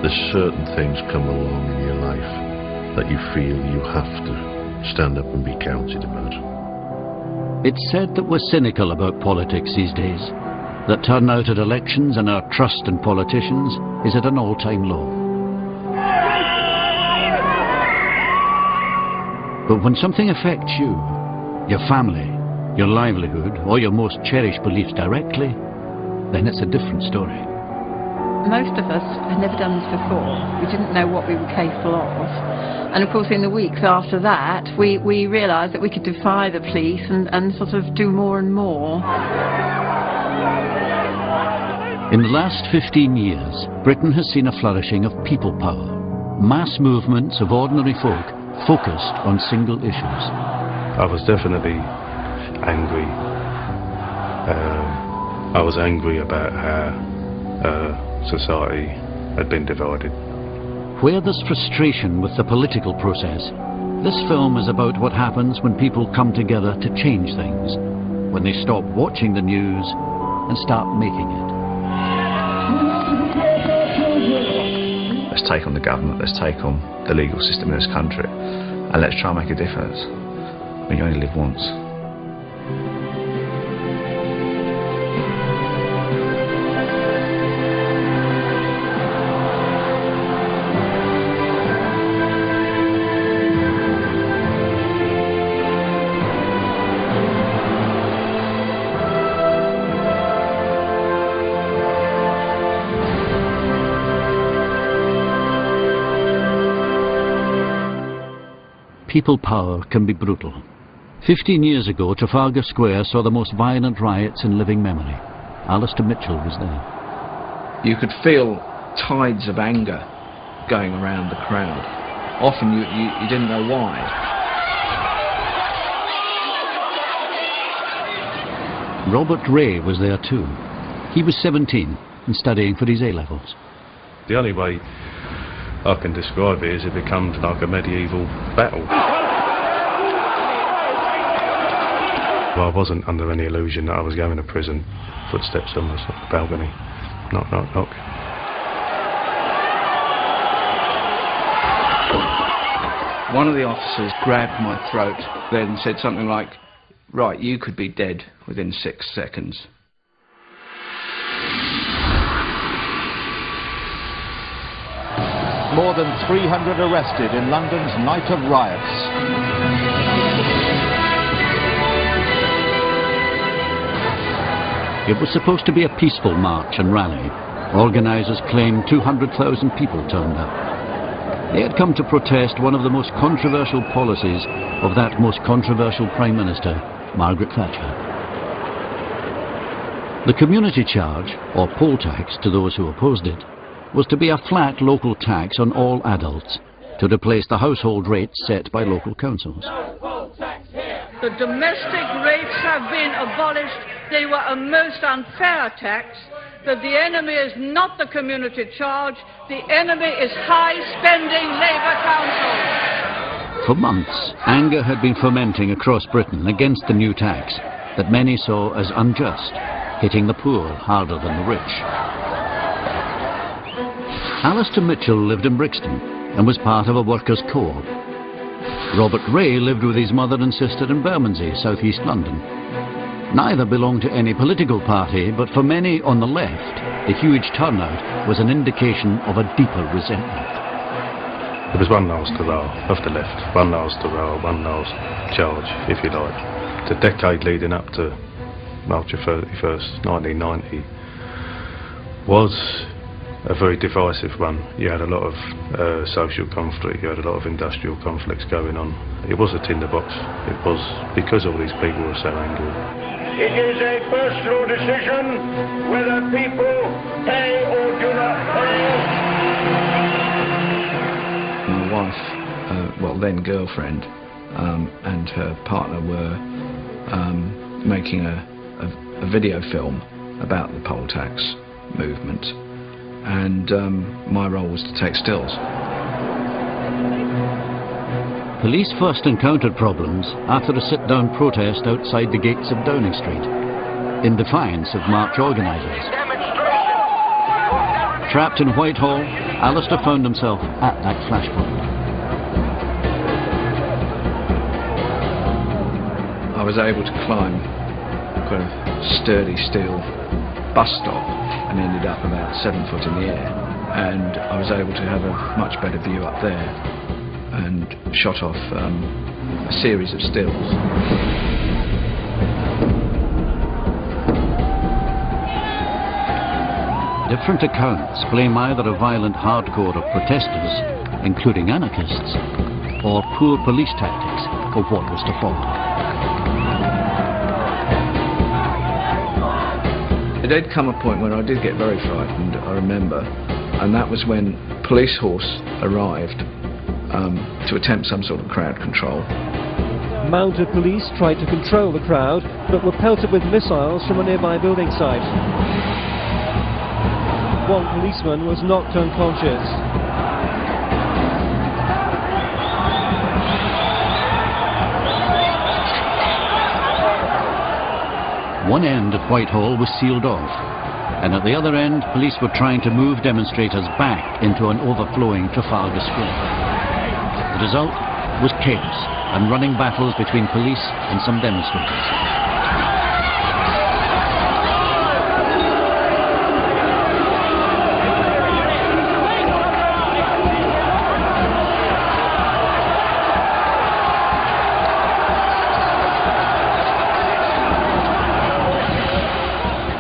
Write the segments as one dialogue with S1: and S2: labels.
S1: there's certain things come along in your life that you feel you have to stand up and be counted about.
S2: It's said that we're cynical about politics these days, that turnout at elections and our trust in politicians is at an all-time low. But when something affects you, your family, your livelihood, or your most cherished beliefs directly, then it's a different story.
S3: Most of us had never done this before. We didn't know what we were capable of. And of course in the weeks after that, we realised that we could defy the police and sort of do more and more.
S2: In the last 15 years, Britain has seen a flourishing of people power. Mass movements of ordinary folk focused on single issues.
S4: I was definitely angry. I was angry about how society had been divided.
S2: Where there's frustration with the political process, this film is about what happens when people come together to change things, when they stop watching the news and start making it.
S5: Let's take on the government, let's take on the legal system in this country, and let's try and make a difference. I mean, you only live once.
S2: People power can be brutal. 15 years ago, Trafalgar Square saw the most violent riots in living memory. Alistair Mitchell was there.
S6: You could feel tides of anger going around the crowd. Often you didn't know why.
S2: Robert Ray was there too. He was 17 and studying for his A-levels.
S4: The only way I can describe it is it becomes like a medieval battle. Well, I wasn't under any illusion that I was going to prison. Footsteps on the balcony. Knock, knock, knock.
S6: One of the officers grabbed my throat, then said something like, "Right, you could be dead within 6 seconds."
S7: More than 300 arrested in London's night of riots.
S2: It was supposed to be a peaceful march and rally. Organisers claimed 200,000 people turned up. They had come to protest one of the most controversial policies of that most controversial Prime Minister, Margaret Thatcher. The community charge, or poll tax to those who opposed it, was to be a flat local tax on all adults, to replace the household rates set by local councils.
S8: The domestic rates have been abolished. They were a most unfair tax. That the enemy is not the community charge, the enemy is high-spending Labour councils.
S2: For months, anger had been fermenting across Britain against the new tax that many saw as unjust, hitting the poor harder than the rich. Alistair Mitchell lived in Brixton and was part of a workers' co-op. Robert Ray lived with his mother and sister in Bermondsey, south-east London. Neither belonged to any political party, but for many on the left, the huge turnout was an indication of a deeper resentment.
S4: There was one last hurrah of the left, one last hurrah, one last charge, if you like. The decade leading up to March 31st, 1990 was a very divisive one. You had a lot of social conflict, you had a lot of industrial conflicts going on. It was a tinderbox. It was because all these people were so angry.
S9: It is a personal decision whether people pay or do not pay.
S6: My wife, well then girlfriend, and her partner were making a video film about the poll tax movement, and my role was to take stills.
S2: Police first encountered problems after a sit-down protest outside the gates of Downing Street, in defiance of march organisers. Trapped in Whitehall, Alistair found himself at that flashpoint.
S6: I was able to climb quite a sturdy steel bus stop and ended up about 7 foot in the air, and I was able to have a much better view up there and shot off a series of stills.
S2: Different accounts blame either a violent hardcore of protesters, including anarchists, or poor police tactics for what was to follow.
S6: There did come a point when I did get very frightened, I remember, and that was when a police horse arrived to attempt some sort of crowd control.
S10: Mounted police tried to control the crowd, but were pelted with missiles from a nearby building site. One policeman was knocked unconscious.
S2: One end of Whitehall was sealed off, and at the other end, police were trying to move demonstrators back into an overflowing Trafalgar Square. The result was chaos and running battles between police and some demonstrators.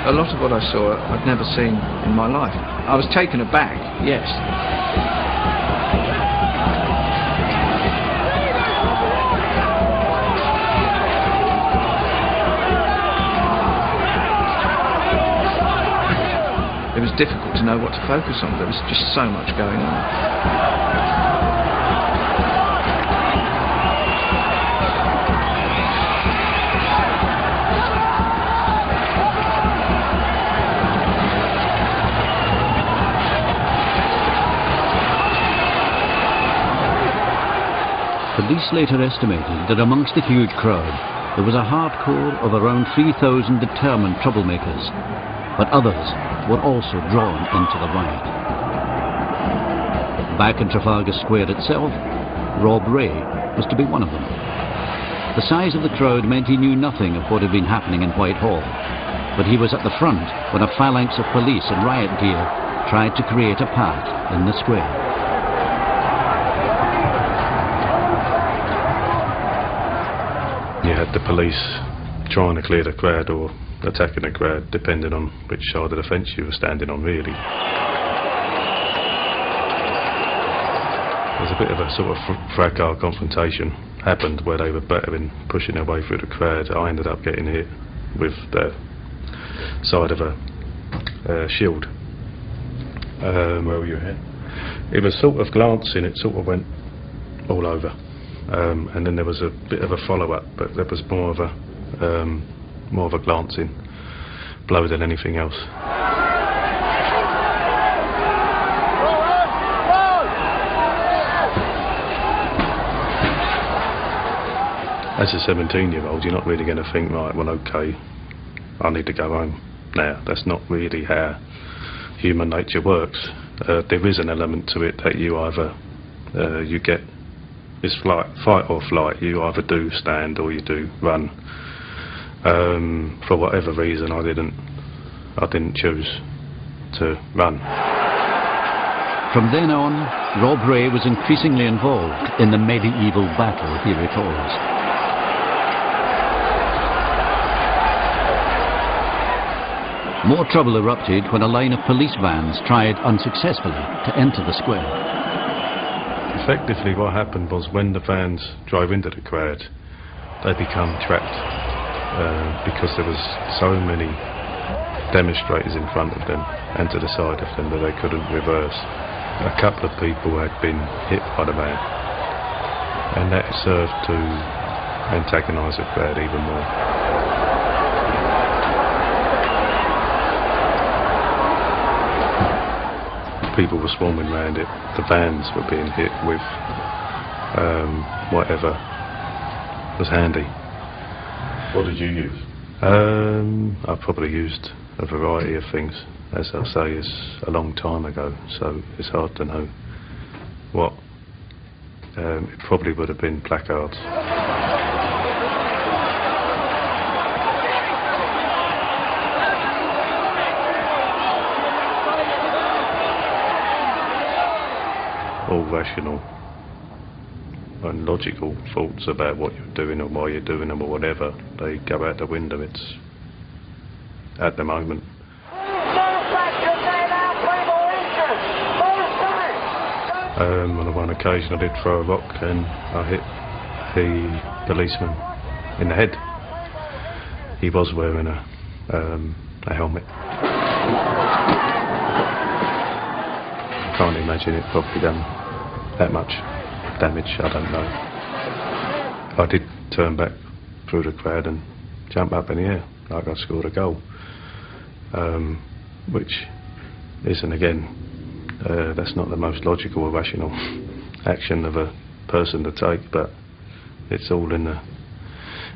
S6: A lot of what I saw I'd never seen in my life. I was taken aback, yes. It was difficult to know what to focus on. There was just so much going on.
S2: Police later estimated that amongst the huge crowd there was a hardcore of around 3,000 determined troublemakers, but others were also drawn into the riot. Back in Trafalgar Square itself, Rob Ray was to be one of them. The size of the crowd meant he knew nothing of what had been happening in Whitehall, but he was at the front when a phalanx of police in riot gear tried to create a path in the square.
S4: You had the police trying to clear the crowd or attacking the crowd, depending on which side of the fence you were standing on, really. There's a bit of a sort of fragile confrontation happened where they were battering, pushing their way through the crowd. I ended up getting hit with the side of a shield.
S1: Where were you hit?
S4: It was sort of glancing, it sort of went all over. And then there was a bit of a follow-up, but there was more of a glancing blow than anything else. As a 17-year-old, you're not really going to think, right, well, okay, I need to go home now. That's not really how human nature works. There is an element to it that you either you get. It's fight or flight. You either do stand or you do run. For whatever reason, I didn't choose to run.
S2: From then on, Rob Ray was increasingly involved in the medieval battle he recalls. More trouble erupted when a line of police vans tried unsuccessfully to enter the square.
S4: Effectively what happened was when the vans drove into the crowd, they become trapped because there was so many demonstrators in front of them and to the side of them that they couldn't reverse. A couple of people had been hit by the van, and that served to antagonise the crowd even more. People were swarming around it. The vans were being hit with whatever was handy.
S1: What did you use?
S4: I probably used a variety of things. As I say, it's a long time ago, so it's hard to know what. It probably would have been placards. All rational and logical thoughts about what you're doing or why you're doing them or whatever, they go out the window. It's at the moment. On one occasion I did throw a rock and I hit the policeman in the head. He was wearing a helmet. I can't imagine it probably done that much damage, I don't know. I did turn back through the crowd and jump up in the air like I scored a goal, which isn't, again, that's not the most logical or rational action of a person to take, but it's all in the...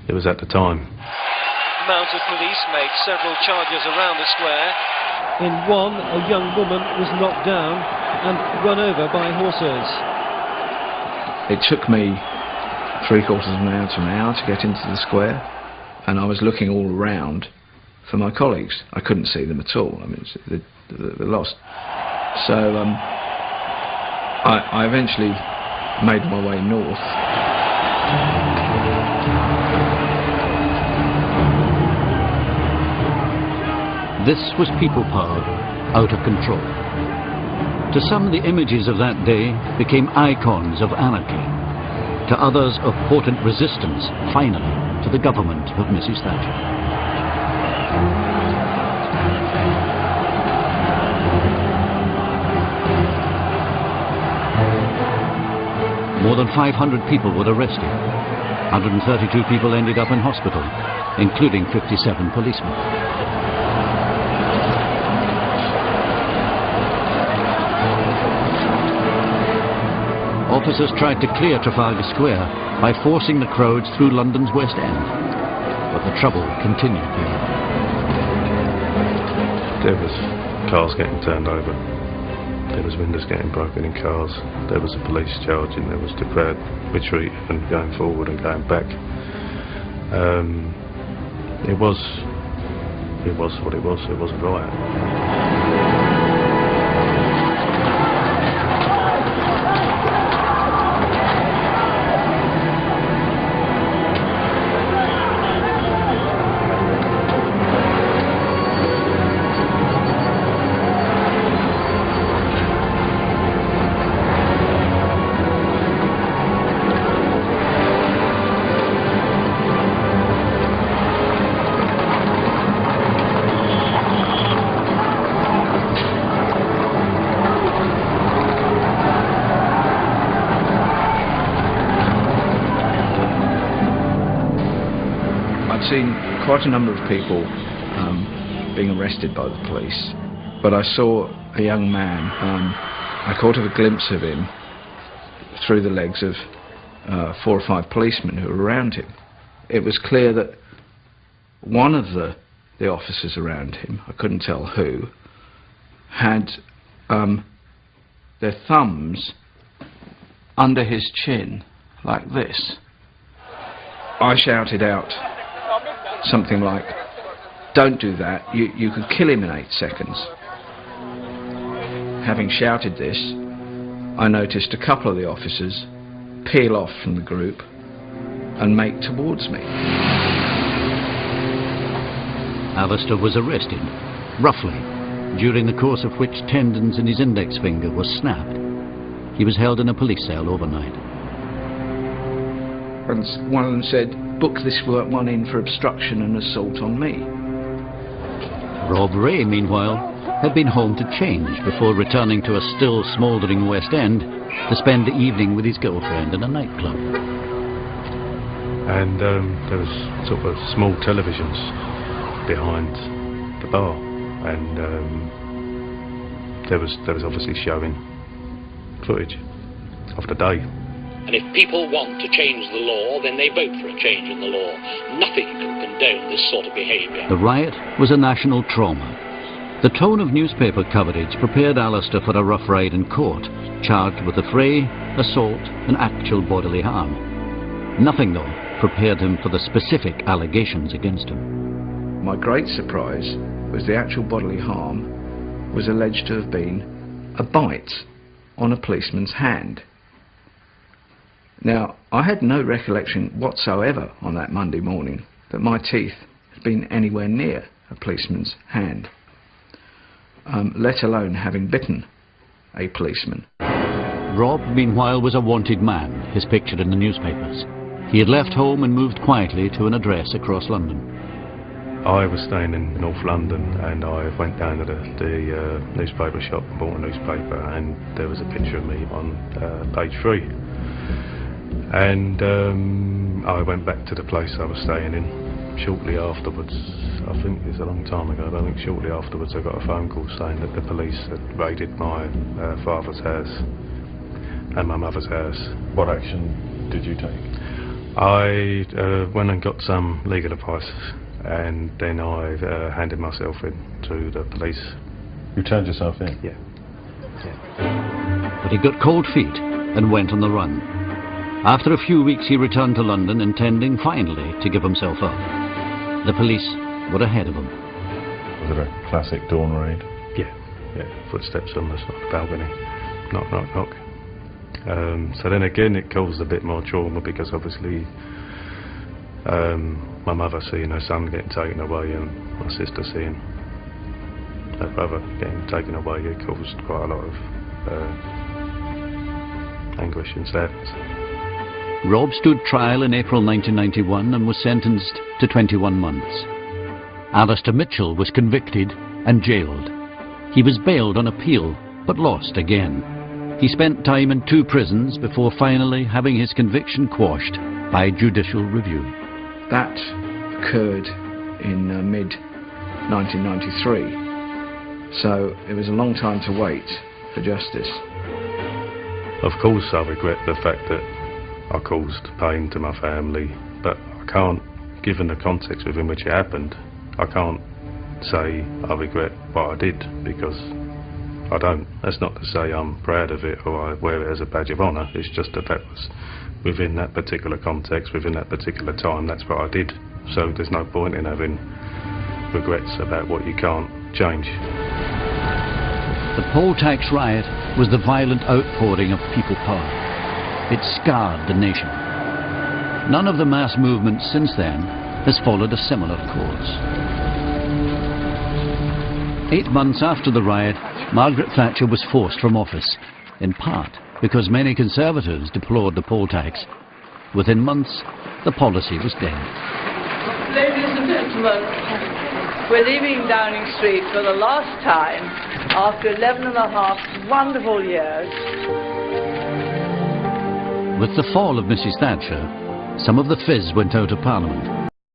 S4: it was at the time.
S11: Mounted police made several charges around the square.
S10: In one, a young woman was knocked down and run over by horses.
S6: It took me 3/4 of an hour to an hour to get into the square, and I was looking all around for my colleagues. I couldn't see them at all. I mean, they're lost. So I eventually made my way north.
S2: This was people power, out of control. To some, the images of that day became icons of anarchy. To others, of potent resistance, finally, to the government of Mrs. Thatcher. More than 500 people were arrested. 132 people ended up in hospital, including 57 policemen. Officers tried to clear Trafalgar Square by forcing the crowds through London's West End, but the trouble continued there.
S4: There was cars getting turned over, there was windows getting broken in cars, there was a police charging, there was the crowd retreating and going forward and going back. It was what it was. It was a riot.
S6: Seen quite a number of people being arrested by the police, but I saw a young man. I caught a glimpse of him through the legs of 4 or 5 policemen who were around him. It was clear that one of the officers around him, I couldn't tell who, had their thumbs under his chin like this. I shouted out something like, "Don't do that, you could kill him in 8 seconds." Having shouted this, I noticed a couple of the officers peel off from the group and make towards me.
S2: Alistair was arrested, roughly, during the course of which tendons in his index finger were snapped. He was held in a police cell overnight.
S6: And one of them said, "Book this one in for obstruction and assault on me."
S2: Rob Ray, meanwhile, had been home to change before returning to a still smouldering West End to spend the evening with his girlfriend in a nightclub.
S4: And there was sort of small televisions behind the bar, and there was obviously showing footage of the day
S12: And if people want to change the law, then they vote for a change in the law. Nothing can condone this sort of behaviour.
S2: The riot was a national trauma. The tone of newspaper coverage prepared Alistair for a rough ride in court, charged with affray, assault and actual bodily harm. Nothing, though, prepared him for the specific allegations against him.
S6: My great surprise was the actual bodily harm was alleged to have been a bite on a policeman's hand. Now, I had no recollection whatsoever on that Monday morning that my teeth had been anywhere near a policeman's hand, let alone having bitten a policeman.
S2: Rob, meanwhile, was a wanted man, as pictured in the newspapers. He had left home and moved quietly to an address across London.
S4: I was staying in North London, and I went down to the newspaper shop and bought a newspaper, and there was a picture of me on page 3. And I went back to the place I was staying in. Shortly afterwards, I think it's a long time ago, but I think shortly afterwards I got a phone call saying that the police had raided my father's house and my mother's house.
S13: What action did you take?
S4: I went and got some legal advice, and then I handed myself in to the police.
S13: You turned yourself in?
S4: Yeah.
S2: But he got cold feet and went on the run. After a few weeks he returned to London, intending finally to give himself up. The police were ahead of him.
S13: Was it a classic dawn raid?
S4: Yeah. Footsteps on the balcony. Knock, knock, knock. So then again it caused a bit more trauma, because obviously my mother seeing her son getting taken away and my sister seeing her brother getting taken away, it caused quite a lot of anguish and sadness.
S2: Rob stood trial in April 1991 and was sentenced to 21 months. Alistair Mitchell was convicted and jailed. He was bailed on appeal, but lost again. He spent time in 2 prisons before finally having his conviction quashed by judicial review.
S6: That occurred in mid-1993, so it was a long time to wait for justice.
S4: Of course I regret the fact that I caused pain to my family, but I can't, given the context within which it happened, I can't say I regret what I did, because I don't. That's not to say I'm proud of it or I wear it as a badge of honour. It's just that was within that particular context, within that particular time, that's what I did. So there's no point in having regrets about what you can't change.
S2: The poll tax riot was the violent outpouring of people power. It scarred the nation. None of the mass movements since then has followed a similar course. 8 months after the riot, Margaret Thatcher was forced from office, in part because many Conservatives deplored the poll tax. Within months, the policy was dead.
S8: Ladies and gentlemen, we're leaving Downing Street for the last time after 11.5 wonderful years.
S2: With the fall of Mrs. Thatcher, some of the fizz went out of Parliament.